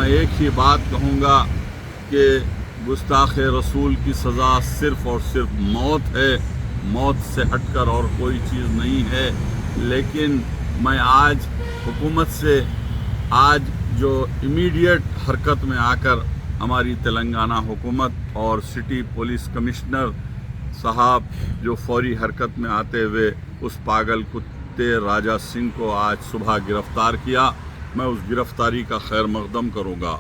میں ایک ہی بات کہوں گا کہ گستاخ رسول کی سزا صرف اور صرف موت ہے، موت سے ہٹ کر اور کوئی چیز نہیں ہے۔ لیکن میں آج حکومت سے آج جو امیڈیٹ حرکت میں آ کر ہماری تلنگانہ حکومت اور سٹی پولیس کمشنر صاحب جو فوری حرکت میں آتے ہوئے اس پاگل کتے راجہ سنگھ کو آج صبح گرفتار کیا، میں اس گرفتاری کا خیر مقدم کروں گا۔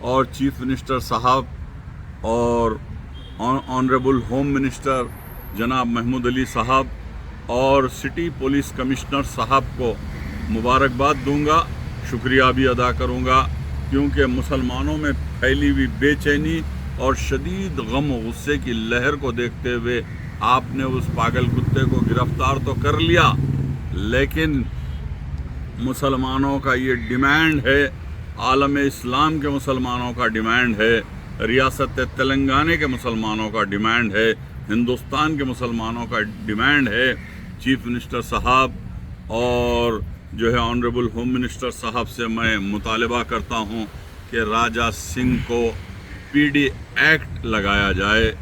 اور چیف منسٹر صاحب اور آنریبل ہوم منسٹر جناب محمود علی صاحب اور سٹی پولیس کمشنر صاحب کو مبارکباد دوں گا، شکریہ بھی ادا کروں گا، کیونکہ مسلمانوں میں پھیلی ہوئی بے چینی اور شدید غم و غصے کی لہر کو دیکھتے ہوئے آپ نے اس پاگل کتے کو گرفتار تو کر لیا، لیکن مسلمانوں کا یہ ڈیمانڈ ہے، عالم اسلام کے مسلمانوں کا ڈیمانڈ ہے، ریاست تلنگانہ کے مسلمانوں کا ڈیمانڈ ہے، ہندوستان کے مسلمانوں کا ڈیمانڈ ہے۔ چیف منسٹر صاحب اور جو ہے آنریبل ہوم منسٹر صاحب سے میں مطالبہ کرتا ہوں کہ راجہ سنگھ کو پی ڈی ایکٹ لگایا جائے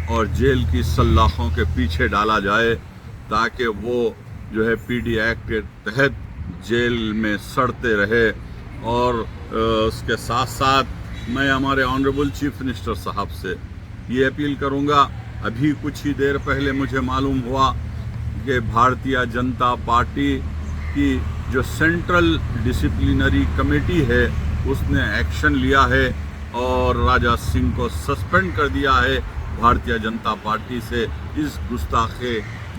اور جیل کی سلاخوں کے پیچھے ڈالا جائے، تاکہ وہ جو ہے پی ڈی ایکٹ کے تحت جیل میں سڑتے رہے۔ اور اس کے ساتھ ساتھ میں ہمارے آنریبل چیف منسٹر صاحب سے یہ اپیل کروں گا، ابھی کچھ ہی دیر پہلے مجھے معلوم ہوا کہ بھارتیہ جنتا پارٹی کی جو سینٹرل ڈسپلینری کمیٹی ہے اس نے ایکشن لیا ہے اور راجہ سنگھ کو سسپینڈ کر دیا ہے بھارتیہ جنتا پارٹی سے اس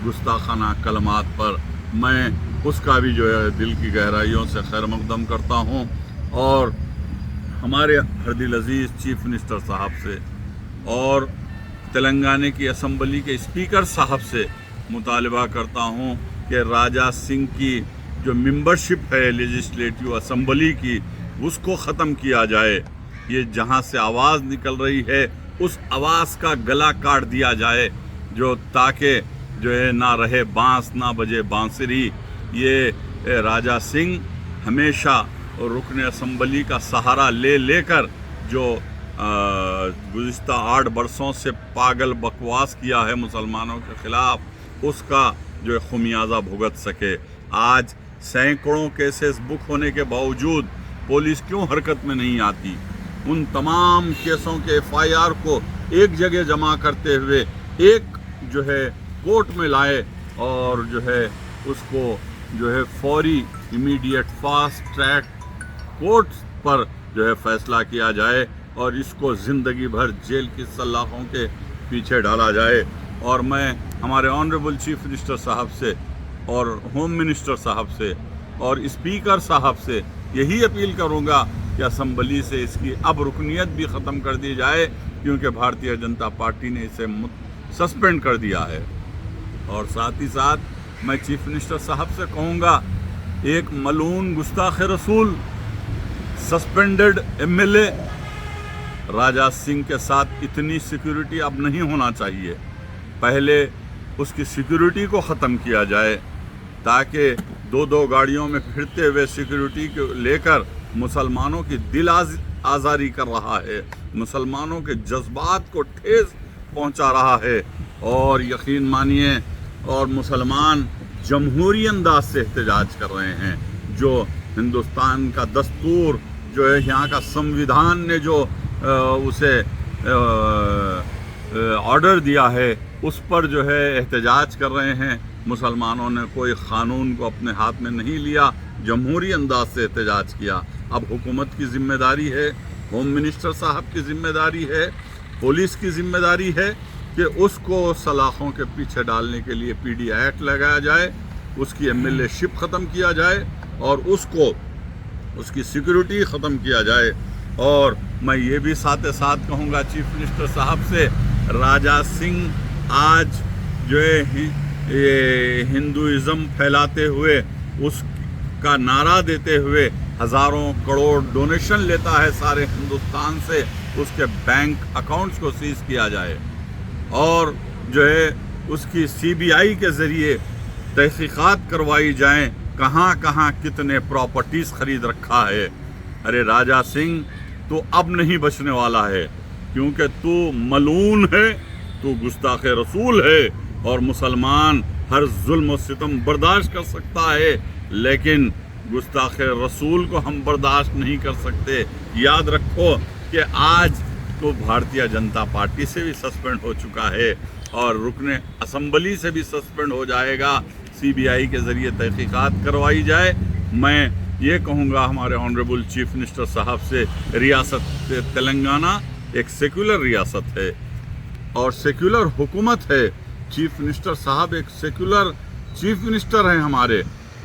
گستاخانہ کلمات پر۔ میں اس کا بھی جو ہے دل کی گہرائیوں سے خیر مقدم کرتا ہوں اور ہمارے ہردل عزیز چیف منسٹر صاحب سے اور تلنگانہ کی اسمبلی کے اسپیکر صاحب سے مطالبہ کرتا ہوں کہ راجہ سنگھ کی جو ممبرشپ ہے لیجسلیٹو اسمبلی کی اس کو ختم کیا جائے، یہ جہاں سے آواز نکل رہی ہے اس آواز کا گلا کاٹ دیا جائے، جو تاکہ جو ہے نہ رہے بانس نہ بجے بانسری۔ یہ راجہ سنگھ ہمیشہ رکن اسمبلی کا سہارا لے کر جو گزشتہ 8 برسوں سے پاگل بکواس کیا ہے مسلمانوں کے خلاف، اس کا جو ہے خمیازہ بھگت سکے۔ آج سینکڑوں کیسز بک ہونے کے باوجود پولیس کیوں حرکت میں نہیں آتی؟ ان تمام کیسوں کے ایف آئی آر کو ایک جگہ جمع کرتے ہوئے ایک جو ہے کورٹ میں لائے اور جو ہے اس کو جو ہے فوری امیڈیٹ فاسٹ ٹریک کورٹ پر جو ہے فیصلہ کیا جائے اور اس کو زندگی بھر جیل کی سلاخوں کے پیچھے ڈالا جائے۔ اور میں ہمارے آنریبل چیف منسٹر صاحب سے اور ہوم منسٹر صاحب سے اور اسپیکر صاحب سے یہی اپیل کروں گا کہ اسمبلی سے اس کی اب رکنیت بھی ختم کر دی جائے، کیونکہ بھارتیہ جنتا پارٹی نے اسے سسپینڈ کر دیا ہے۔ اور ساتھ ہی ساتھ میں چیف منسٹر صاحب سے کہوں گا، ایک ملعون گستاخ رسول suspended M L A Raja Singh کے ساتھ اتنی سیکیورٹی اب نہیں ہونا چاہیے۔ پہلے اس کی سیکیورٹی کو ختم کیا جائے، تاکہ 2 گاڑیوں میں پھرتے ہوئے سیکیورٹی کو لے کر مسلمانوں کی دل آزاری کر رہا ہے، مسلمانوں کے جذبات کو ٹھیس پہنچا رہا ہے۔ اور یقین مانیے اور مسلمان جمہوری انداز سے احتجاج کر رہے ہیں، جو ہندوستان کا دستور جو ہے یہاں کا سمویدھان نے جو اسے آرڈر دیا ہے اس پر جو ہے احتجاج کر رہے ہیں۔ مسلمانوں نے کوئی قانون کو اپنے ہاتھ میں نہیں لیا، جمہوری انداز سے احتجاج کیا۔ اب حکومت کی ذمہ داری ہے، ہوم منسٹر صاحب کی ذمہ داری ہے، پولیس کی ذمہ داری ہے کہ اس کو سلاخوں کے پیچھے ڈالنے کے لیے پی ڈی ایکٹ لگایا جائے، اس کی ایم ایل اے شپ ختم کیا جائے اور اس کی سیکیورٹی ختم کیا جائے۔ اور میں یہ بھی ساتھ کہوں گا چیف منسٹر صاحب سے، راجہ سنگھ آج جو ہے ہندوازم پھیلاتے ہوئے اس کا نعرہ دیتے ہوئے ہزاروں کروڑ ڈونیشن لیتا ہے سارے ہندوستان سے، اس کے بینک اکاؤنٹس کو سیز کیا جائے اور جو ہے اس کی سی بی آئی کے ذریعے تحقیقات کروائی جائیں، کہاں کہاں کتنے پراپرٹیز خرید رکھا ہے۔ ارے راجہ سنگھ تو اب نہیں بچنے والا ہے، کیونکہ تو ملعون ہے، تو گستاخ رسول ہے، اور مسلمان ہر ظلم و ستم برداشت کر سکتا ہے، لیکن گستاخ رسول کو ہم برداشت نہیں کر سکتے۔ یاد رکھو کہ آج تو بھارتیہ جنتا پارٹی سے بھی سسپینڈ ہو چکا ہے، اور رکن اسمبلی سے بھی سسپینڈ ہو جائے گا، CBI کے ذریعے تحقیقات کروائی جائے۔ میں یہ کہوں گا ہمارے آنریبل چیف منسٹر صاحب سے، ریاست تلنگانہ ایک سیکولر ریاست ہے اور سیکولر حکومت ہے، چیف منسٹر صاحب ایک سیکولر چیف منسٹر ہیں ہمارے،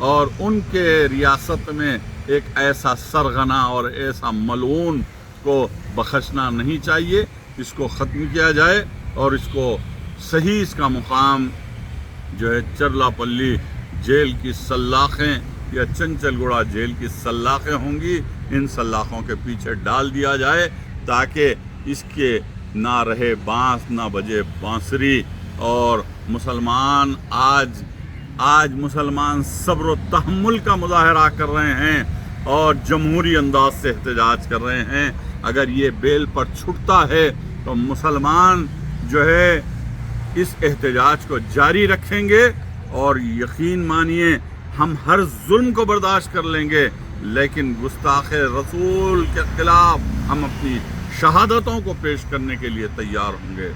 اور ان کے ریاست میں ایک ایسا سرغنہ اور ایسا ملعون کو بخشنا نہیں چاہیے۔ اس کو ختم کیا جائے، اور اس کو صحیح اس کا مقام جو ہے چرلا پلی جیل کی سلاخیں یا چنچل گوڑا جیل کی سلاخیں ہوں گی، ان سلاخوں کے پیچھے ڈال دیا جائے، تاکہ اس کے نہ رہے بانس نہ بجے بانسری۔ اور مسلمان آج مسلمان صبر و تحمل کا مظاہرہ کر رہے ہیں اور جمہوری انداز سے احتجاج کر رہے ہیں۔ اگر یہ بیل پر چھٹتا ہے تو مسلمان جو ہے اس احتجاج کو جاری رکھیں گے، اور یقین مانیے ہم ہر ظلم کو برداشت کر لیں گے، لیکن گستاخ رسول کے خلاف ہم اپنی شہادتوں کو پیش کرنے کے لیے تیار ہوں گے۔